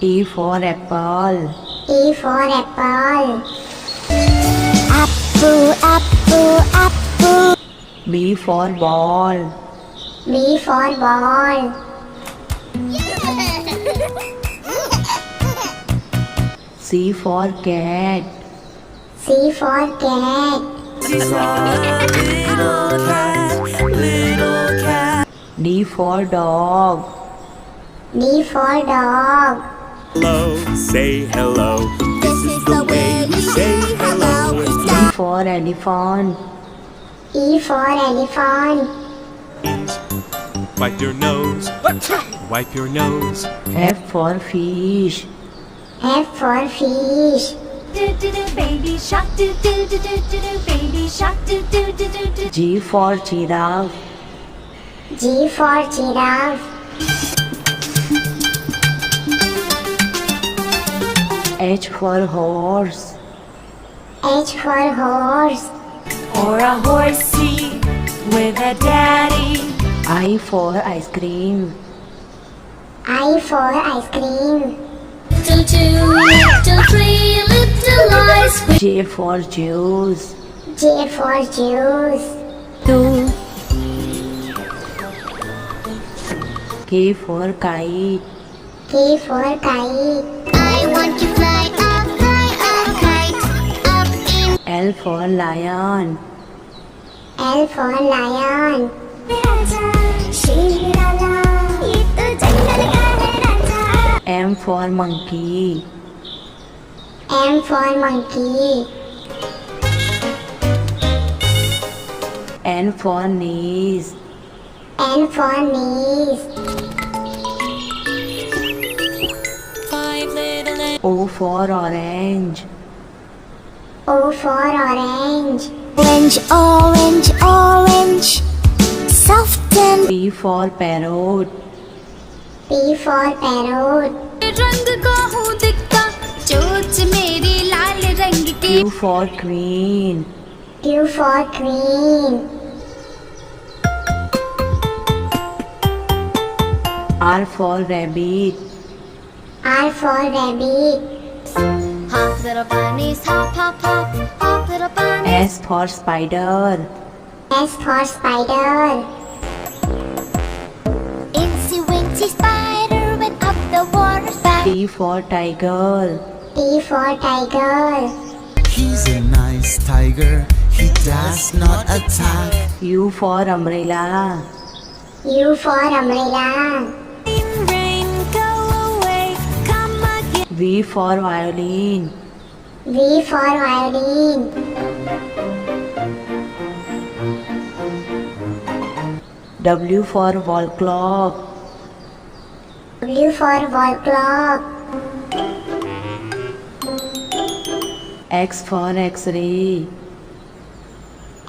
E for apple. E for apple. Apple. B for ball. B for ball. C for cat. C for cat. D for dog. D for dog. Hello, say hello. This is the way you say hello. E for elephant. E for elephant. Wipe your nose. Wipe your nose. F for fish. F for fish. Baby shark, baby shark, G for giraffe. G for giraffe. H for horse. H for horse. or a horsey with a daddy. I for ice cream. I for ice cream. 2, 2, 3 little lies with J for juice. J for juice. 2. K for kite. K for kite. I want to fly a kite up in L for lion. L for lion. M for monkey. M for monkey. N for knees. N for knees. 5 little O for orange. O for orange. Orange, orange, orange, soft and P for parrot. P for parrot. रंग का हूँ दिखता चोच मेरी लाल रंग की Q for queen. Q for queen. R for rabbit. R for rabbit. Hop little bunnies, hop hop hop, hop little bunnies. S for spider. S for spider. Incy Wincy Spider went up the water spout. T for tiger. T for tiger. He's a nice tiger, he does not attack. U for umbrella. U for umbrella. Rain, go away, come again. V for violin. V for violin. W for wall clock. W for wall clock. X for x-ray.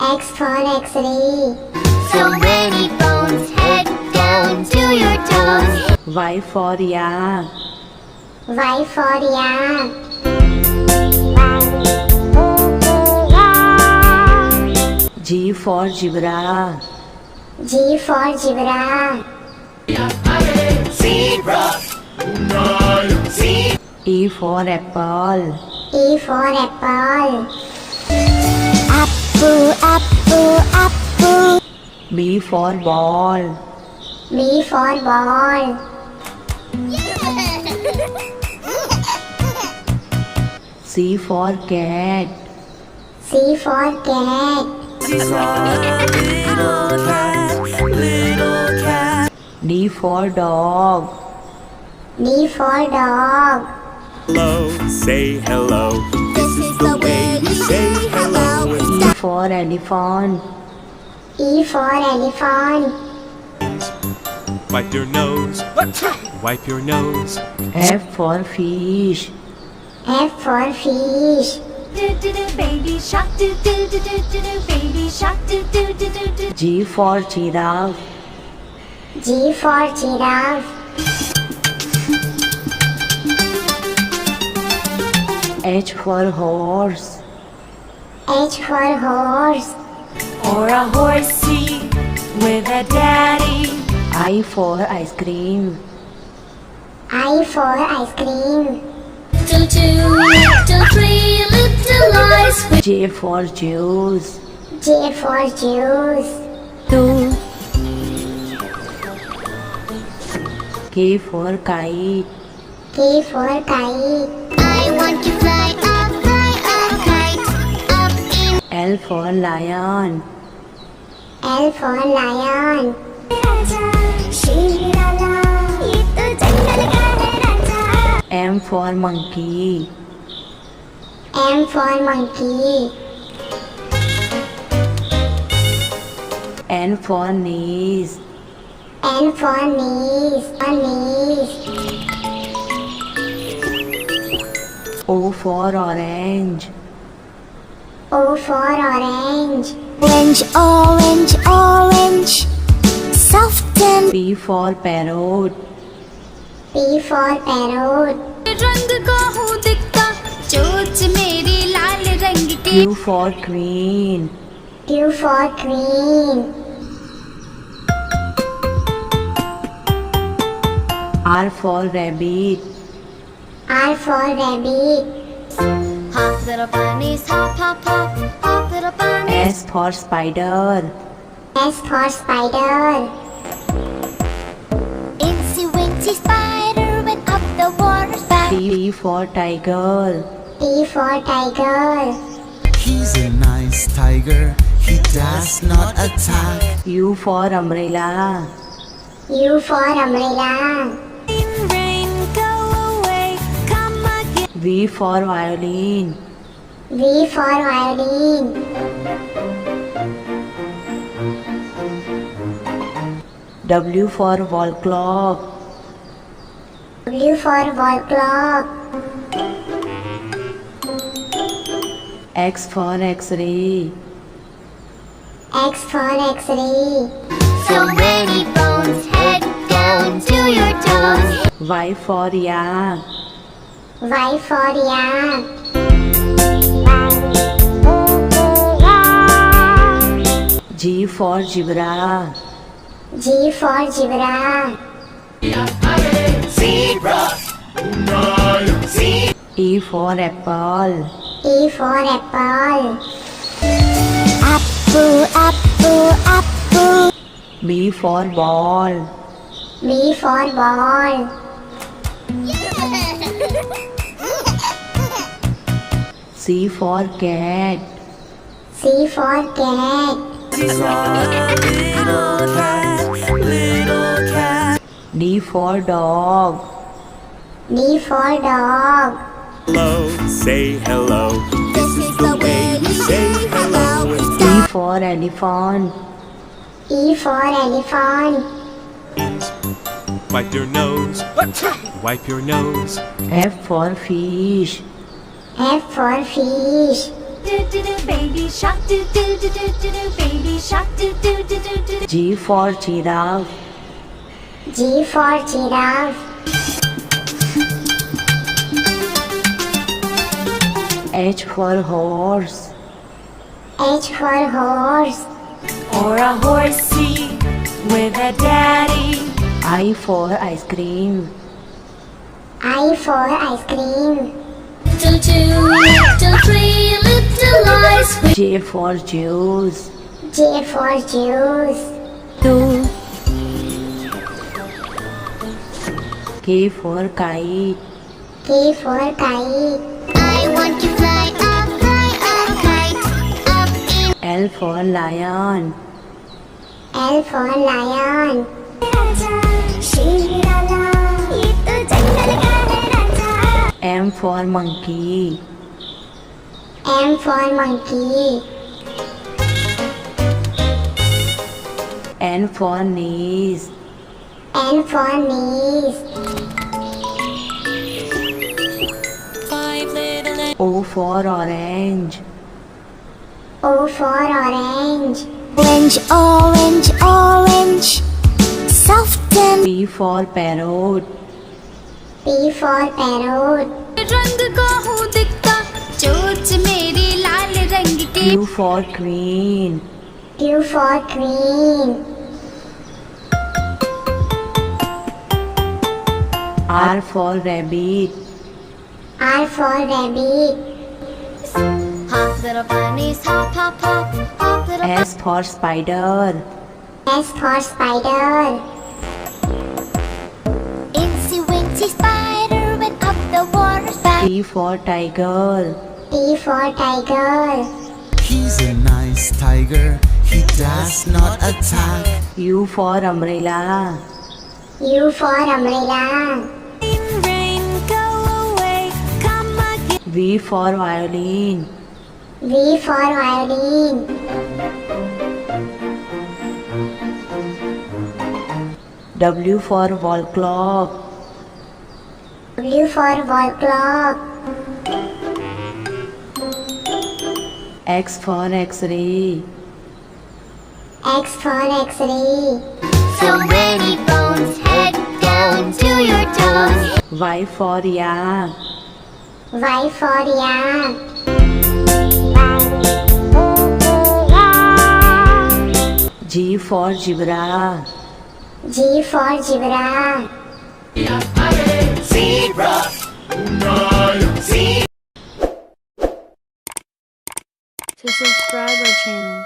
X for x-ray. So many bones, head down to your toes. Y for yak. Y for yak. G for zebra. G for zebra. E for apple. E for apple. Apple, apple, apple. B for ball. B for ball. C for cat. C for cat. D for dog. D for dog. Hello, say hello. This is the way you say hello. E for elephant. E for elephant. Wipe your nose. Wipe your nose. F for fish. F for fish. Baby shark, baby shark, G for giraffe. G for giraffe. H for horse. H for horse. or a horsey with a daddy. I for ice cream. I for ice cream. 2, 3 little lies. J for juice. J for juice. 2, K for kite. K for kite. I want to fly a kite up in L for lion. L for lion. M for monkey. M for monkey. N for knees. N for knees. O for orange. O for orange. orange, orange, orange. Soft and P for parrot. P for parrot. रंग का हूँ दिखता चोच मेरी लाल रंग की Q for queen. Q for queen. R for rabbit. R for rabbit. hop little bunnies, hop, hop, hop, hop little bunnies. S for spider. S for spider. Incy wincy spider went up the water spout. T for tiger. T for tiger. He's a nice tiger. He does not attack. U for umbrella. U for umbrella. rain go away come again V for violin. V for violin. W for wall clock. W for wall clock. X for x-ray. X for x-ray. So many bones, head down to your toes. Y for yak. Y for yak. G for zebra. G for zebra. E for apple. E for apple. Apple, apple, apple. B for ball. B for ball. C for cat. C for cat. D for dog. D for dog. Hello, say hello. This is the way we say hello. E for elephant. E for elephant. Wipe your nose. Wipe your nose. F for fish. F for fish. baby shark baby shark G for giraffe. G for giraffe. H for horse. H for horse. or a horsey with a daddy I for ice cream. I for ice cream. 2, 3 little lies J for juice. J for juice. 2, K for kite. K for kite. I want to fly a kite up in L for lion. L for lion. M for monkey. M for monkey. N for knees. N for knees. 5 little O for orange. O for orange. orange, orange, orange. Soft and P for parrot. P for parrot. रंग का हूँ दिखता चोच मेरी लाल रंग की Q for queen. Q for queen. R for rabbit. R for rabbit. Hop, little bunnies, hop, hop, hop. Hop, little S for spider. S for spider. Incy Wincy Spider went up the water spout. T for tiger. T for tiger. He's a nice tiger, he does not attack. U for umbrella. U for umbrella. Rain, go away, come again. V for violin. V for violin. W for wall clock. W for wall clock. X for x-ray. X for X-ray. So many bones, head down to your toes. Y for yak. Y for yak. G for zebra. G for zebra. To subscribe our channel,